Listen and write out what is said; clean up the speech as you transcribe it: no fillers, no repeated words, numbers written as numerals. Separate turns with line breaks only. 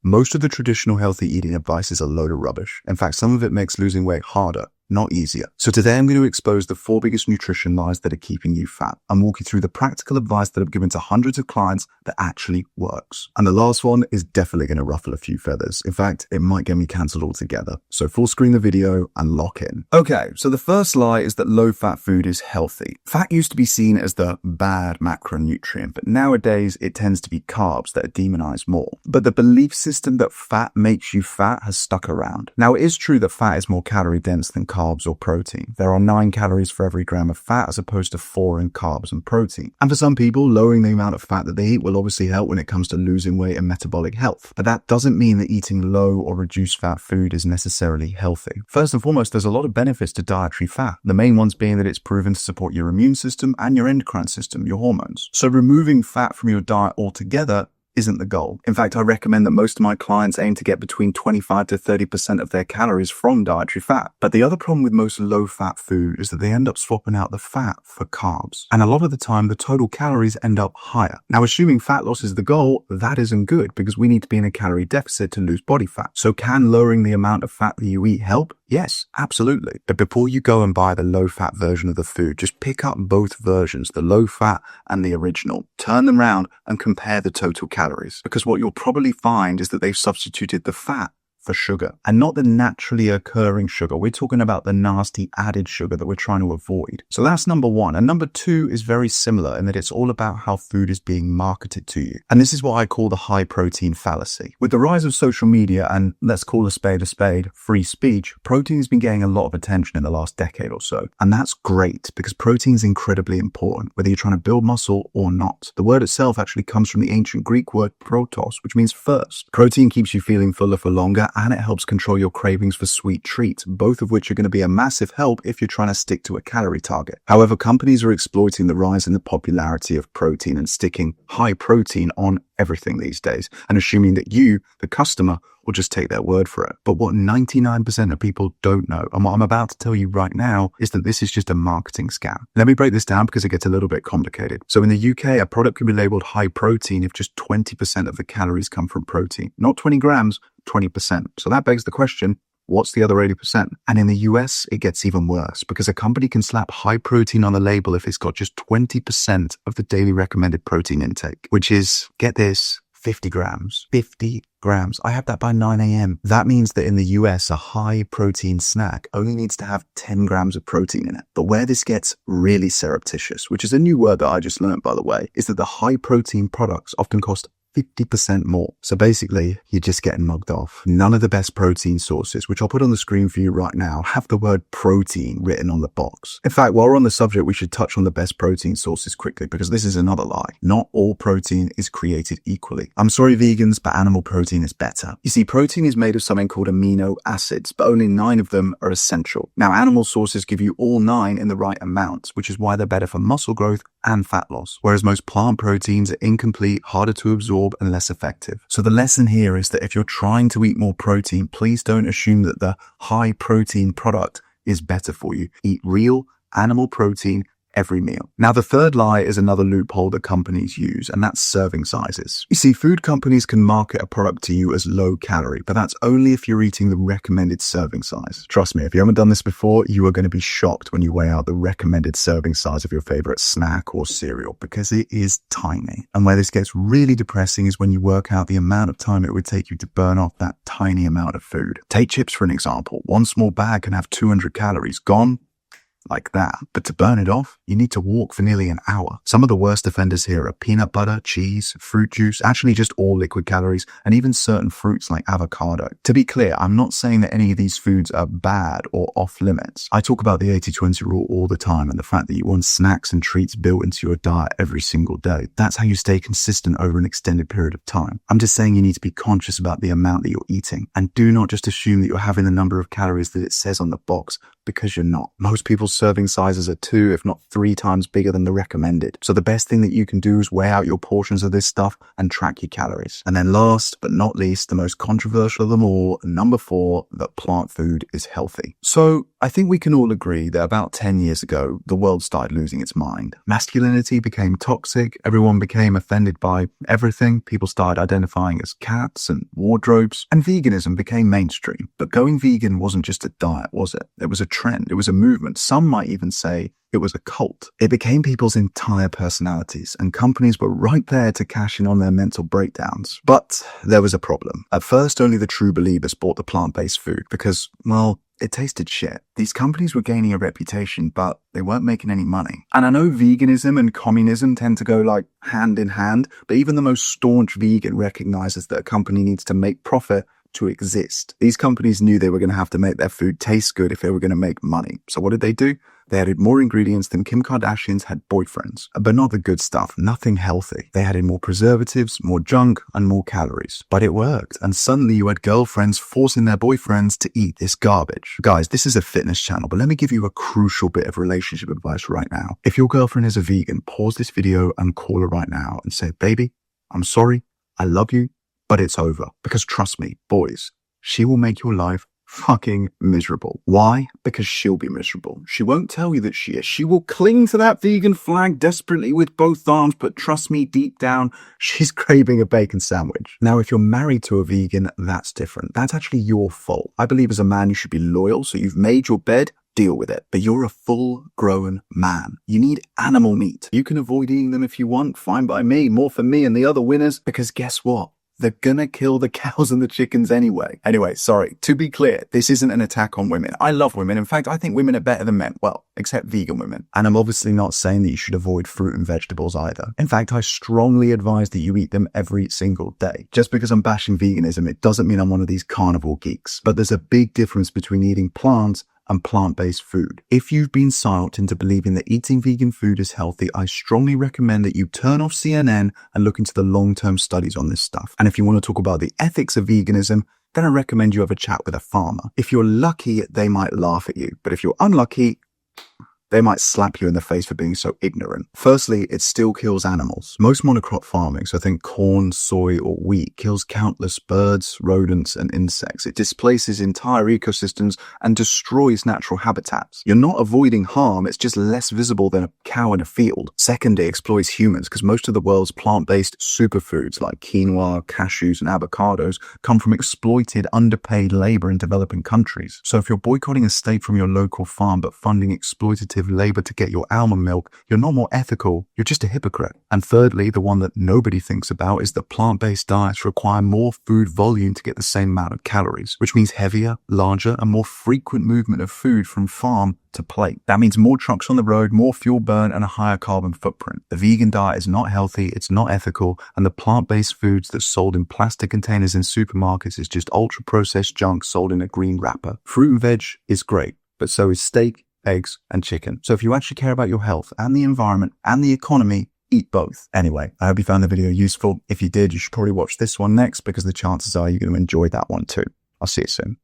Most of the traditional healthy eating advice is a load of rubbish. In fact, some of it makes losing weight harder, not easier. So today I'm going to expose the 4 biggest nutrition lies that are keeping you fat and walk you through the practical advice that I've given to hundreds of clients that actually works. And the last one is definitely going to ruffle a few feathers. In fact, it might get me cancelled altogether. So full screen the video and lock in. Okay, so the first lie is that low-fat food is healthy. Fat used to be seen as the bad macronutrient, but nowadays it tends to be carbs that are demonized more. But the belief system that fat makes you fat has stuck around. Now, it is true that fat is more calorie dense than carbs or protein. There are 9 calories for every gram of fat as opposed to 4 in carbs and protein. And for some people, lowering the amount of fat that they eat will obviously help when it comes to losing weight and metabolic health. But that doesn't mean that eating low or reduced fat food is necessarily healthy. First and foremost, there's a lot of benefits to dietary fat. The main ones being that it's proven to support your immune system and your endocrine system, your hormones. So removing fat from your diet altogether isn't the goal. In fact, I recommend that most of my clients aim to get between 25 to 30% of their calories from dietary fat. But the other problem with most low-fat food is that they end up swapping out the fat for carbs. And a lot of the time, the total calories end up higher. Now, assuming fat loss is the goal, that isn't good because we need to be in a calorie deficit to lose body fat. So can lowering the amount of fat that you eat help? Yes, absolutely. But before you go and buy the low-fat version of the food, just pick up both versions, the low-fat and the original. Turn them around and compare the total calories. Because what you'll probably find is that they've substituted the fat for sugar, and not the naturally occurring sugar. We're talking about the nasty added sugar that we're trying to avoid. So that's number 1. And number 2 is very similar in that it's all about how food is being marketed to you. And this is what I call the high protein fallacy. With the rise of social media and let's call a spade, free speech, protein has been getting a lot of attention in the last decade or so. And that's great because protein is incredibly important, whether you're trying to build muscle or not. The word itself actually comes from the ancient Greek word protos, which means first. Protein keeps you feeling fuller for longer, and it helps control your cravings for sweet treats, both of which are going to be a massive help if you're trying to stick to a calorie target. However, companies are exploiting the rise in the popularity of protein and sticking high protein on everything these days and assuming that you, the customer, will just take their word for it. But what 99% of people don't know, and what I'm about to tell you right now, is that this is just a marketing scam. Let me break this down because it gets a little bit complicated. So in the UK, a product can be labeled high protein if just 20% of the calories come from protein. Not 20 grams, 20%. So that begs the question, what's the other 80%? And in the US, it gets even worse because a company can slap high protein on the label if it's got just 20% of the daily recommended protein intake, which is, get this, 50 grams. 50 grams. I have that by 9 a.m. That means that in the US, a high protein snack only needs to have 10 grams of protein in it. But where this gets really surreptitious, which is a new word that I just learned, by the way, is that the high protein products often cost 50% more. So basically, you're just getting mugged off. None of the best protein sources, which I'll put on the screen for you right now, have the word protein written on the box. In fact, while we're on the subject, we should touch on the best protein sources quickly because this is another lie. Not all protein is created equally. I'm sorry, vegans, but animal protein is better. You see, protein is made of something called amino acids, but only 9 of them are essential. Now, animal sources give you all 9 in the right amounts, which is why they're better for muscle growth and fat loss, whereas most plant proteins are incomplete, harder to absorb, and less effective. So the lesson here is that if you're trying to eat more protein, please don't assume that the high protein product is better for you. Eat real animal protein every meal. Now, the third lie is another loophole that companies use, and that's serving sizes. You see, food companies can market a product to you as low calorie, but that's only if you're eating the recommended serving size. Trust me, if you haven't done this before, you are going to be shocked when you weigh out the recommended serving size of your favorite snack or cereal because it is tiny. And where this gets really depressing is when you work out the amount of time it would take you to burn off that tiny amount of food. Take chips for an example. One small bag can have 200 calories. Gone like that. But to burn it off, you need to walk for nearly an hour. Some of the worst offenders here are peanut butter, cheese, fruit juice, actually just all liquid calories, and even certain fruits like avocado. To be clear, I'm not saying that any of these foods are bad or off limits. I talk about the 80-20 rule all the time and the fact that you want snacks and treats built into your diet every single day. That's how you stay consistent over an extended period of time. I'm just saying you need to be conscious about the amount that you're eating, and do not just assume that you're having the number of calories that it says on the box, because you're not. Most people's serving sizes are 2, if not 3 3 times bigger than the recommended. So the best thing that you can do is weigh out your portions of this stuff and track your calories. And then last but not least, the most controversial of them all, number 4, that plant food is healthy. So I think we can all agree that about 10 years ago, the world started losing its mind. Masculinity became toxic. Everyone became offended by everything. People started identifying as cats and wardrobes, and veganism became mainstream. But going vegan wasn't just a diet, was it? It was a trend. It was a movement. Some might even say it was a cult. It became people's entire personalities, and companies were right there to cash in on their mental breakdowns. But there was a problem. At first, only the true believers bought the plant-based food because, well, it tasted shit. These companies were gaining a reputation, but they weren't making any money. And I know veganism and communism tend to go like hand in hand, but even the most staunch vegan recognizes that a company needs to make profit to exist. These companies knew they were going to have to make their food taste good if they were going to make money. So what did they do? They added more ingredients than Kim Kardashian's had boyfriends, but not the good stuff, nothing healthy. They added more preservatives, more junk, and more calories. But it worked, and suddenly you had girlfriends forcing their boyfriends to eat this garbage. Guys, this is a fitness channel, but let me give you a crucial bit of relationship advice right now. If your girlfriend is a vegan, pause this video and call her right now and say, baby, I'm sorry, I love you, but it's over. Because trust me, boys, she will make your life fucking miserable. Why? Because she'll be miserable. She won't tell you that she is. She will cling to that vegan flag desperately with both arms, but trust me, deep down, she's craving a bacon sandwich. Now, if you're married to a vegan, that's different. That's actually your fault. I believe as a man, you should be loyal, so you've made your bed, deal with it. But you're a full-grown man. You need animal meat. You can avoid eating them if you want, fine by me, more for me and the other winners, because guess what? They're gonna kill the cows and the chickens anyway. Anyway, sorry, to be clear, this isn't an attack on women. I love women. In fact, I think women are better than men. Well, except vegan women. And I'm obviously not saying that you should avoid fruit and vegetables either. In fact, I strongly advise that you eat them every single day. Just because I'm bashing veganism, it doesn't mean I'm one of these carnivore geeks. But there's a big difference between eating plants and plant-based food. If you've been siled into believing that eating vegan food is healthy, I strongly recommend that you turn off CNN and look into the long-term studies on this stuff. And if you want to talk about the ethics of veganism, then I recommend you have a chat with a farmer. If you're lucky, they might laugh at you. But if you're unlucky, they might slap you in the face for being so ignorant. Firstly, it still kills animals. Most monocrop farming, so think corn, soy, or wheat, kills countless birds, rodents, and insects. It displaces entire ecosystems and destroys natural habitats. You're not avoiding harm, it's just less visible than a cow in a field. Second, it exploits humans because most of the world's plant-based superfoods like quinoa, cashews, and avocados come from exploited, underpaid labor in developing countries. So if you're boycotting a steak from your local farm but funding exploitative labor to get your almond milk, you're not more ethical, you're just a hypocrite. And thirdly, the one that nobody thinks about is that plant-based diets require more food volume to get the same amount of calories, which means heavier, larger, and more frequent movement of food from farm to plate. That means more trucks on the road, more fuel burn, and a higher carbon footprint. The vegan diet is not healthy, it's not ethical, and the plant-based foods that's sold in plastic containers in supermarkets is just ultra-processed junk sold in a green wrapper. Fruit and veg is great, but so is steak, eggs, and chicken. So if you actually care about your health and the environment and the economy, eat both. Anyway, I hope you found the video useful. If you did, you should probably watch this one next because the chances are you're going to enjoy that one too. I'll see you soon.